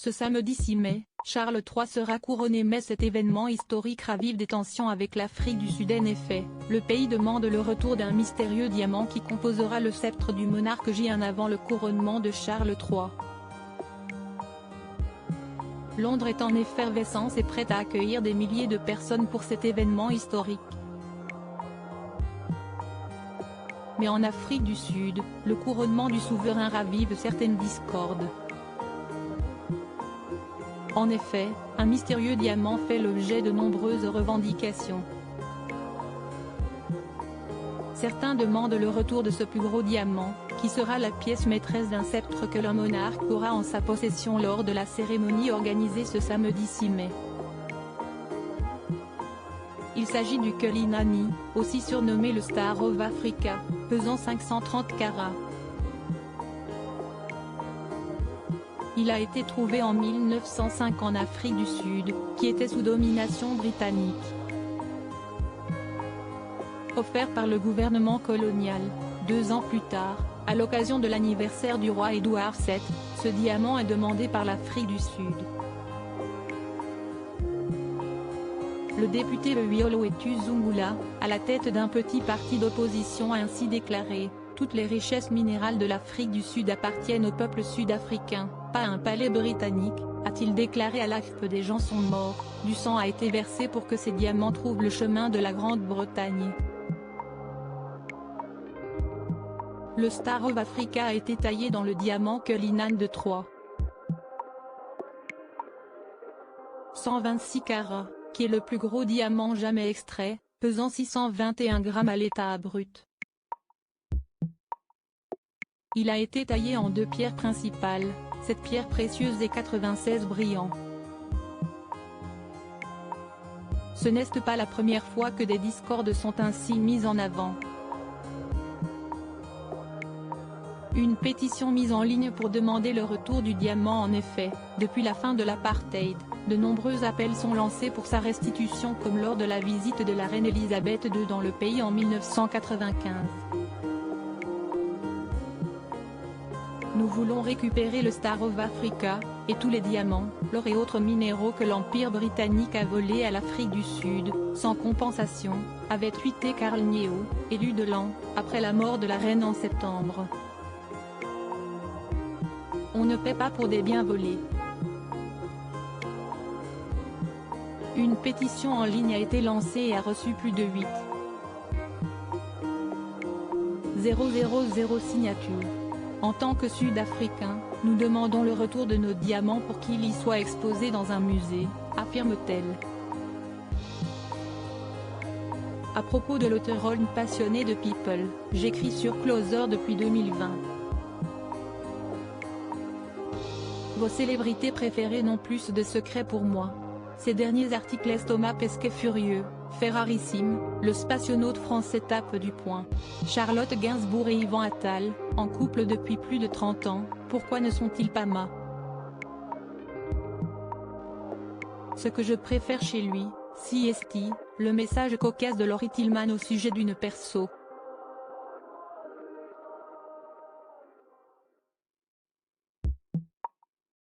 Ce samedi 6 mai, Charles III sera couronné mais cet événement historique ravive des tensions avec l'Afrique du Sud. En effet, le pays demande le retour d'un mystérieux diamant qui composera le sceptre du monarque J1 avant le couronnement de Charles III. Londres est en effervescence et prête à accueillir des milliers de personnes pour cet événement historique. Mais en Afrique du Sud, le couronnement du souverain ravive certaines discordes. En effet, un mystérieux diamant fait l'objet de nombreuses revendications. Certains demandent le retour de ce plus gros diamant, qui sera la pièce maîtresse d'un sceptre que le monarque aura en sa possession lors de la cérémonie organisée ce samedi 6 mai. Il s'agit du Cullinan, aussi surnommé le Star of Africa, pesant 530 carats. Il a été trouvé en 1905 en Afrique du Sud, qui était sous domination britannique. Offert par le gouvernement colonial, 2 ans plus tard, à l'occasion de l'anniversaire du roi Édouard VII, ce diamant est demandé par l'Afrique du Sud. Le député Loetu Zungula, à la tête d'un petit parti d'opposition a ainsi déclaré: « Toutes les richesses minérales de l'Afrique du Sud appartiennent au peuple sud-africain, pas à un palais britannique », a-t-il déclaré à l'AFP. Des gens sont morts, du sang a été versé pour que ces diamants trouvent le chemin de la Grande-Bretagne. Le Star of Africa a été taillé dans le diamant Cullinan de 126 carats, qui est le plus gros diamant jamais extrait, pesant 621 grammes à l'état brut. Il a été taillé en 2 pierres principales, cette pierre précieuse et 96 brillants. Ce n'est pas la première fois que des discordes sont ainsi mises en avant. Une pétition mise en ligne pour demander le retour du diamant. En effet, depuis la fin de l'apartheid, de nombreux appels sont lancés pour sa restitution comme lors de la visite de la reine Elisabeth II dans le pays en 1995. Nous voulons récupérer le Star of Africa, et tous les diamants, l'or et autres minéraux que l'Empire britannique a volés à l'Afrique du Sud, sans compensation, avait tweeté Carl Nieo, élu de l'an, après la mort de la reine en septembre. On ne paie pas pour des biens volés. Une pétition en ligne a été lancée et a reçu plus de 8,000 signatures. En tant que Sud-Africains, nous demandons le retour de nos diamants pour qu'ils y soient exposés dans un musée, affirme-t-elle. À propos de l'auteur passionné de People, j'écris sur Closer depuis 2020. Vos célébrités préférées n'ont plus de secrets pour moi. Ces derniers articles laissent Thomas Pesquet furieux. Ferrarissime, le spationaute français tape du poing. Charlotte Gainsbourg et Yvan Attal, en couple depuis plus de 30 ans, pourquoi ne sont-ils pas ma? Ce que je préfère chez lui, CST, le message cocasse de Laurie Tillman au sujet d'une perso.